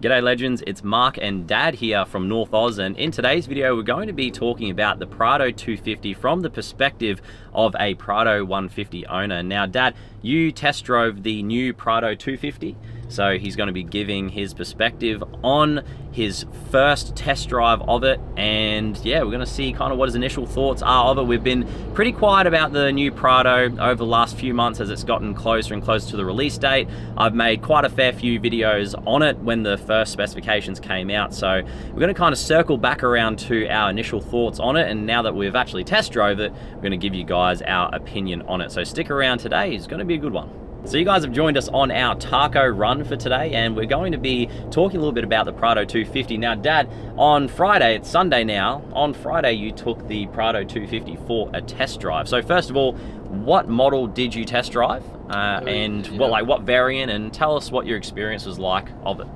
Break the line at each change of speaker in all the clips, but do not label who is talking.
G'day legends, it's Mark and Dad here from North Oz, and in today's video we're going to be talking about the Prado 250 from the perspective of a Prado 150 owner. Now Dad, you test drove the new Prado 250, so he's going to be giving his perspective on his first test drive of it, and yeah, we're going to see kind of what his initial thoughts are of it. We've been pretty quiet about the new Prado over the last few months as it's gotten closer and closer to the release date. I've made quite a fair few videos on it when the first specifications came out, so we're going to kind of circle back around to our initial thoughts on it, and now that we've actually test drove it, we're going to give you guys our opinion on it. So stick around, today is going to be a good one. So you guys have joined us on our taco run for today, and we're going to be talking a little bit about the Prado 250. Now Dad, on Friday, it's Sunday now, on Friday you took the Prado 250 for a test drive. So first of all, what model did you test drive? What variant, and tell us what your experience was like of it.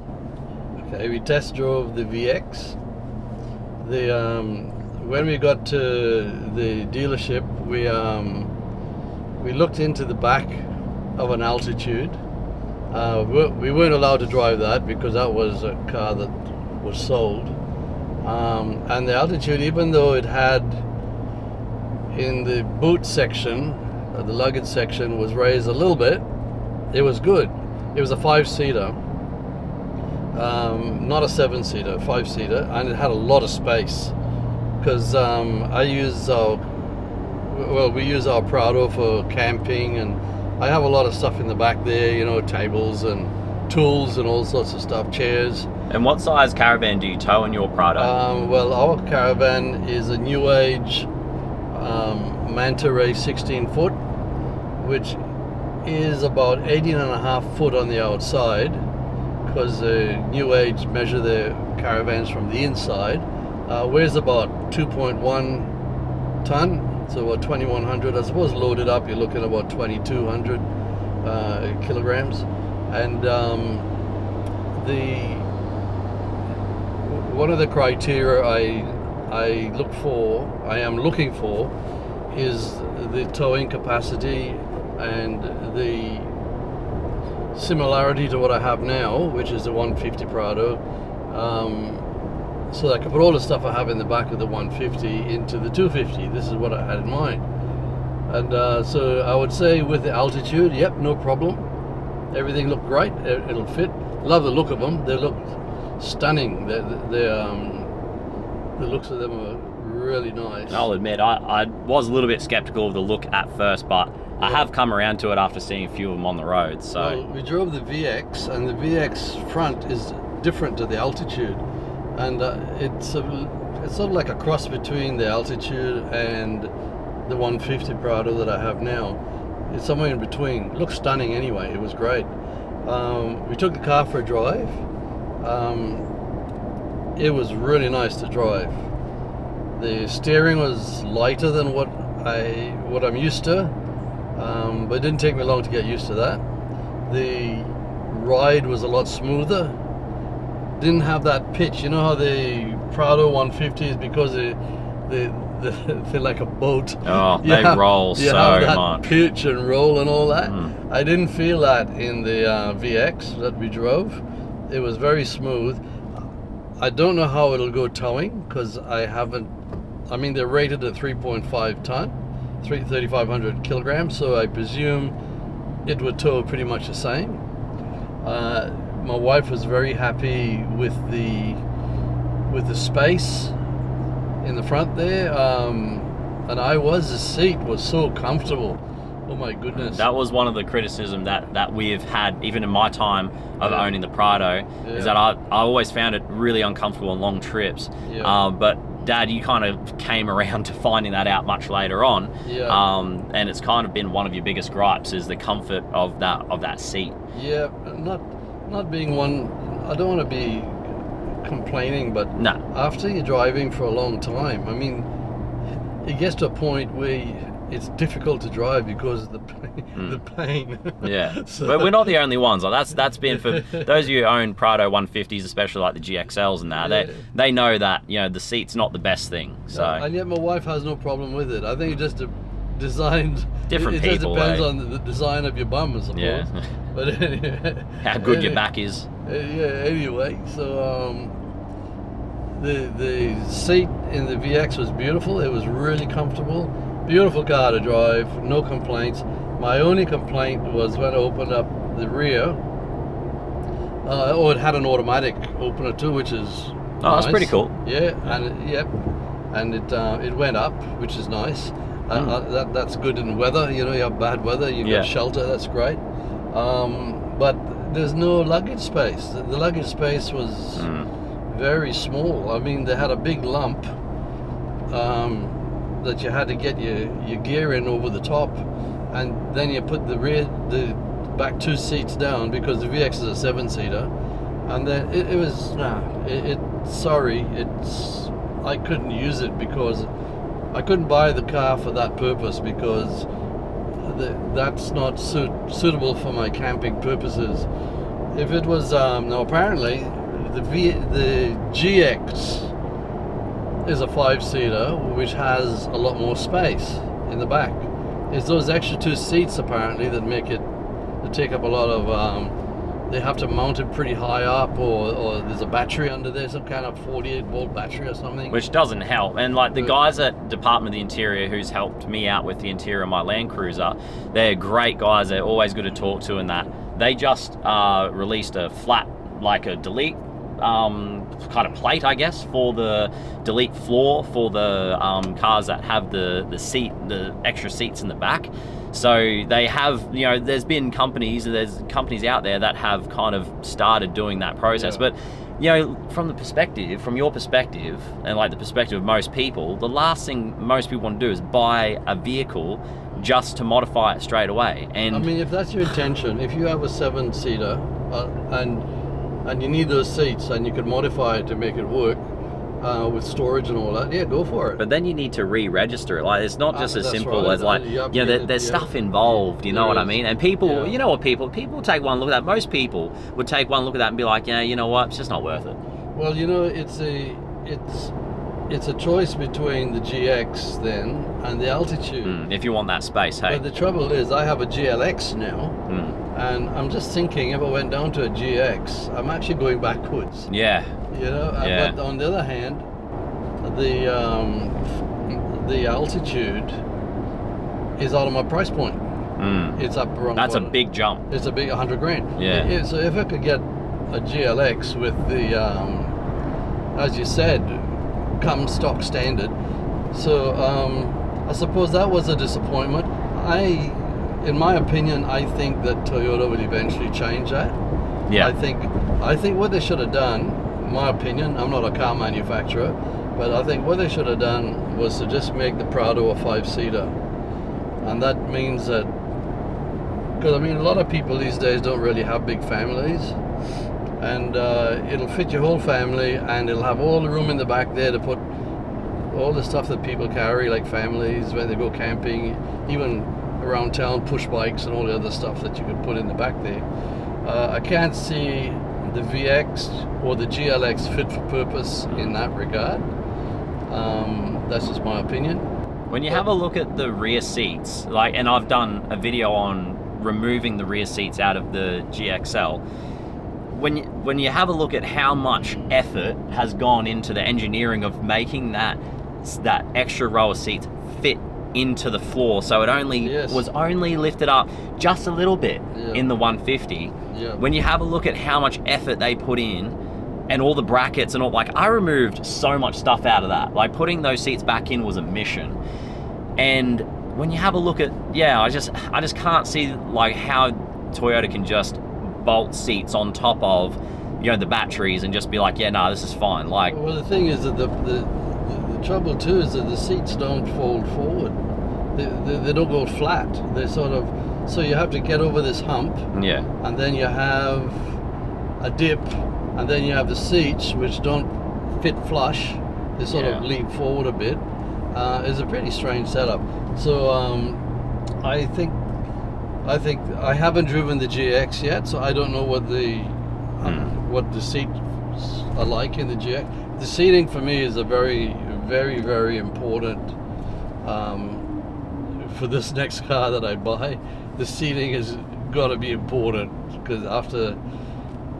Okay, we test drove the VX. When we got to the dealership, we looked into the back of an Altitude. We weren't allowed to drive that because that was a car that was sold. And the Altitude, even though it had in the boot section, the luggage section was raised a little bit, it was good. It was a 5-seater, not a 7-seater, 5-seater, and it had a lot of space because we use our Prado for camping, and I have a lot of stuff in the back there, you know, tables and tools and all sorts of stuff, chairs.
And what size caravan do you tow in your Prado?
Well, our caravan is a new age Manta Ray 16 foot, which is about 18.5 foot on the outside, because the new age measure their caravans from the inside. Weighs about 2.1 ton. So about 2,100, I suppose loaded up, you're looking at about 2,200 kilograms. And one of the criteria I am looking for is the towing capacity and the similarity to what I have now, which is the 150 Prado. So I can put all the stuff I have in the back of the 150 into the 250. This is what I had in mind. And so I would say with the Altitude, yep, no problem. Everything looked great. It'll fit. Love the look of them. They look stunning. The looks of them are really nice.
I'll admit, I was a little bit skeptical of the look at first, but I have come around to it after seeing a few of them on the road. So
well, we drove the VX, and the VX front is different to the Altitude. And it's sort of like a cross between the Altitude and the 150 Prado that I have now. It's somewhere in between. It looks stunning anyway. It was great. We took the car for a drive. It was really nice to drive. The steering was lighter than what I'm used to, but it didn't take me long to get used to that. The ride was a lot smoother. Didn't have that pitch. You know how the Prado 150 is, because they're like a boat.
Oh, they roll so
have that
much.
Pitch and roll and all that. I didn't feel that in the VX that we drove. It was very smooth. I don't know how it'll go towing, because they're rated at 3.5 ton, 3,500 kilograms, so I presume it would tow pretty much the same. My wife was very happy with the space in the front there, and the seat was so comfortable. Oh my goodness. That
was one of the criticism that we've had, even in my time of owning the Prado, is that I always found it really uncomfortable on long trips. But Dad, you kind of came around to finding that out much later on, and it's kind of been one of your biggest gripes, is the comfort of that seat.
Yeah, not being one, I don't want to be complaining, but after you're driving for a long time, I mean, it gets to a point where it's difficult to drive because of the pain.
Yeah, so, but we're not the only ones. Like that's been for those of you who own Prado 150s, especially like the GXLs and that. They know that, you know, the seat's not the best thing. So
and yet my wife has no problem with it. I think it's just designed
different
it
people.
just depends on the design of your bum, I suppose.
Yeah.
But anyway,
How good your back is.
Yeah. Anyway, so the seat in the VX was beautiful. It was really comfortable. Beautiful car to drive. No complaints. My only complaint was when I opened up the rear. It had an automatic opener too, which is nice.
That's pretty cool.
Yeah, and it went up, which is nice. That's good in weather. You know, you have bad weather, you get shelter. That's great. But there's no luggage space. The luggage space was very small. I mean, they had a big lump that you had to get your gear in over the top, and then you put the back 2 seats down, because the VX is a 7-seater, and then I couldn't use it because I couldn't buy the car for that purpose, because that's not suitable for my camping purposes. If it was now apparently the GX is a 5-seater which has a lot more space in the back. It's those extra 2 seats apparently that make it take up a lot of they have to mount it pretty high up, or there's a battery under there, some kind of 48-volt battery or something,
which doesn't help. And like the guys at Department of the Interior who's helped me out with the interior of my Land Cruiser, they're great guys. They're always good to talk to, and that they just released a flat, like a delete kind of plate, I guess, for the delete floor for the cars that have the extra seats in the back. So they have, you know, there's companies out there that have kind of started doing that process. But, you know, from your perspective, and like the perspective of most people, the last thing most people want to do is buy a vehicle just to modify it straight away. And
I mean, if that's your intention, if you have a 7-seater and you need those seats and you could modify it to make it work, with storage and all that, go for it.
But then you need to re-register it. Like, it's not just as simple as like, you know, there's stuff involved, you know what I mean? And people, you know what people take one look at that. Most people would take one look at that and be like, yeah, you know what, it's just not worth it.
Well, you know, it's a choice between the GX then and the Altitude.
If you want that space, hey.
But the trouble is, I have a GLX now, and I'm just thinking, if I went down to a GX, I'm actually going backwards.
Yeah.
You know, but on the other hand, the Altitude is out of my price point. It's up around.
That's a big jump.
It's a big 100 grand.
Yeah.
So if I could get a GLX with the, as you said, come stock standard, so I suppose that was a disappointment. In my opinion, I think that Toyota would eventually change that.
Yeah.
I think what they should have done, in my opinion, I'm not a car manufacturer, but I think what they should have done was to just make the Prado a 5-seater. And that means that, because I mean, a lot of people these days don't really have big families, and it'll fit your whole family, and it'll have all the room in the back there to put all the stuff that people carry, like families when they go camping, even around town, push bikes and all the other stuff that you could put in the back there. I can't see the VX or the GLX fit for purpose in that regard. That's just my opinion.
When you have a look at the rear seats, like, and I've done a video on removing the rear seats out of the GXL, when you have a look at how much effort has gone into the engineering of making that extra row of seats fit into the floor, so it only was only lifted up just a little bit in the 150. When you have a look at how much effort they put in and all the brackets and all, like, I removed so much stuff out of that. Like, putting those seats back in was a mission. And when you have a look at, I just can't see like how Toyota can just bolt seats on top of, you know, the batteries and just be like, this is fine. Like,
well, the thing is that the trouble too is that the seats don't fold forward. They don't go flat. They sort of, so you have to get over this hump. Yeah. And then you have a dip, and then you have the seats which don't fit flush. They sort of lean forward a bit. It's a pretty strange setup. So I think I haven't driven the GX yet, so I don't know what the seats are like in the GX. The seating for me is a very, very, very important for this next car that I buy, the seating has got to be important, because after,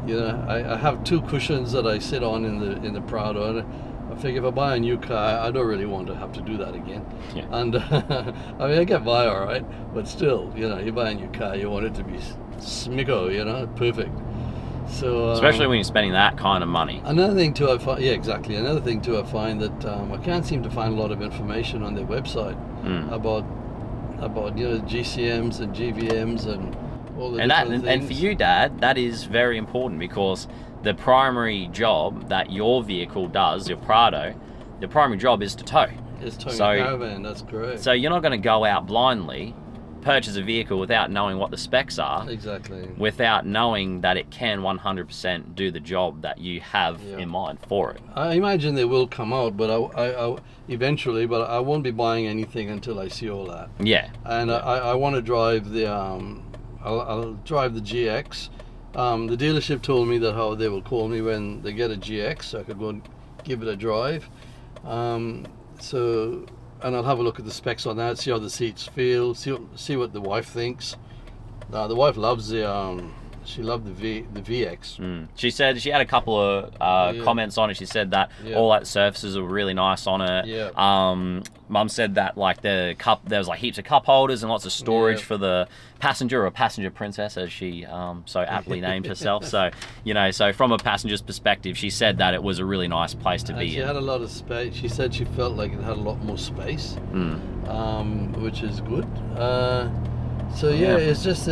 you know, I have 2 cushions that I sit on in the Prado, and I figure if I buy a new car, I don't really want to have to do that again.
Yeah.
And I mean, I get by all right, but still, you know, you buy a new car, you want it to be smicko, you know, perfect. So
especially when you're spending that kind of money.
Another thing too, I find, yeah, exactly. Another thing too, I find that I can't seem to find a lot of information on their website about you know, GCMs and GVMs and all the different things.
And for you, Dad, that is very important, because the primary job that your vehicle does, your Prado, the primary job is to tow.
It's towing a caravan, that's correct.
So you're not going to go out blindly, purchase a vehicle without knowing what the specs are.
Exactly.
Without knowing that it can 100% do the job that you have in mind for it.
I imagine they will come out, but I eventually, but I won't be buying anything until I see all that.
Yeah.
And I want to drive the I'll drive the GX. The dealership told me that how they will call me when they get a GX, so I could go and give it a drive. So, and I'll have a look at the specs on that, see how the seats feel, see what the wife thinks. The wife loves she loved the VX.
She said she had a couple of comments on it. She said that all that surfaces were really nice on it.
Yeah.
Mum said that like there was like heaps of cup holders and lots of storage for the passenger, or passenger princess, as she so aptly named herself. So, you know, so from a passenger's perspective, she said that it was a really nice place to be in.
She had a lot of space. She said she felt like it had a lot more space, which is good. So yeah, it's just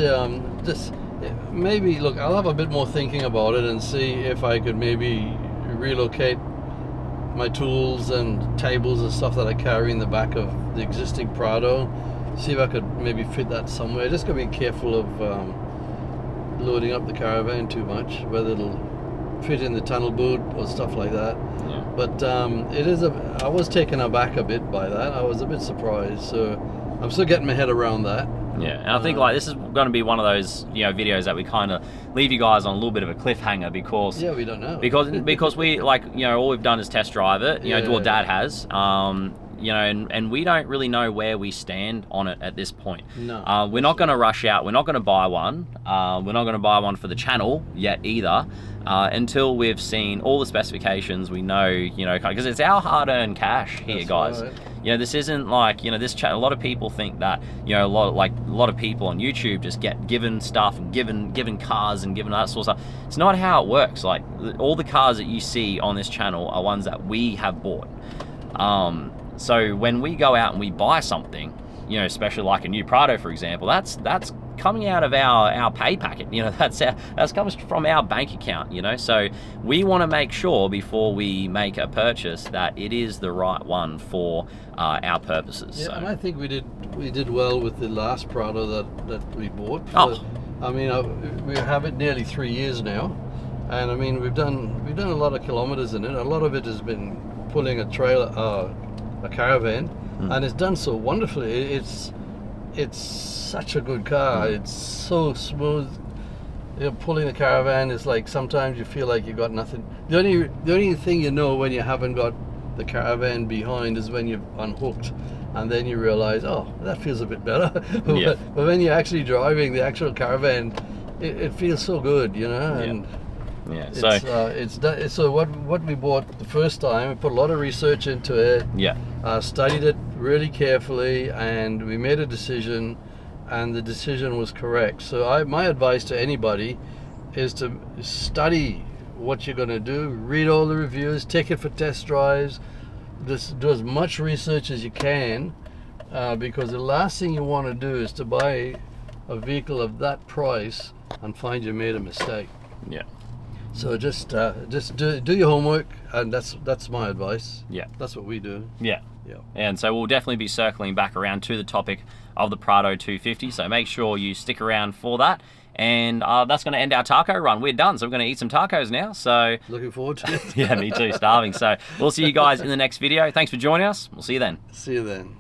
maybe, look, I'll have a bit more thinking about it and see if I could maybe relocate my tools and tables and stuff that I carry in the back of the existing Prado. See if I could maybe fit that somewhere. Just gotta be careful of loading up the caravan too much, whether it'll fit in the tunnel boot or stuff like that.
Yeah.
But I was taken aback a bit by that. I was a bit surprised, so I'm still getting my head around that.
Yeah, and I think like this is going to be one of those, you know, videos that we kind of leave you guys on a little bit of a cliffhanger, because
we don't know,
because we, like, you know, all we've done is test drive it, you know, what Dad has, you know, and we don't really know where we stand on it at this point.
No,
we're not going to rush out. We're not going to buy one. We're not going to buy one for the channel yet either, until we've seen all the specifications. We know, you know, because it's our hard-earned cash here, guys. Right. You know, this isn't like, you know, this chat. A lot of people think that, you know, a lot of people on YouTube just get given stuff and given cars and given that sort of stuff. It's not how it works. Like, all the cars that you see on this channel are ones that we have bought. So when we go out and we buy something, you know, especially like a new Prado, for example, that's coming out of our pay packet. You know, that's comes from our bank account, you know. So we want to make sure before we make a purchase that it is the right one for our purposes.
Yeah, and I think we did well with the last Prado that we bought. I mean, we have it nearly 3 years now, and I mean, we've done a lot of kilometers in it. A lot of it has been pulling a trailer, a caravan, and it's done so wonderfully. It's such a good car. It's so smooth. You know, pulling the caravan is like, sometimes you feel like you got nothing. The only thing you know when you haven't got the caravan behind is when you've unhooked, and then you realize, oh, that feels a bit better. But when you're actually driving the actual caravan, it feels so good, you know. And so what we bought the first time, we put a lot of research into it. Studied it really carefully, and we made a decision, and the decision was correct. So my advice to anybody is to study what you're going to do, read all the reviews, take it for test drives, just do as much research as you can, because the last thing you want to do is to buy a vehicle of that price and find you made a mistake. So just do your homework, and that's my advice. That's what we do. And so we'll definitely be circling back around to the topic
of the Prado 250, so make sure you stick around for that. And that's going to end our taco run. We're done, so we're going to eat some tacos now. So
looking forward to it.
Yeah, me too, starving. So we'll see you guys in the next video. Thanks for joining us. We'll see you then.
See you then.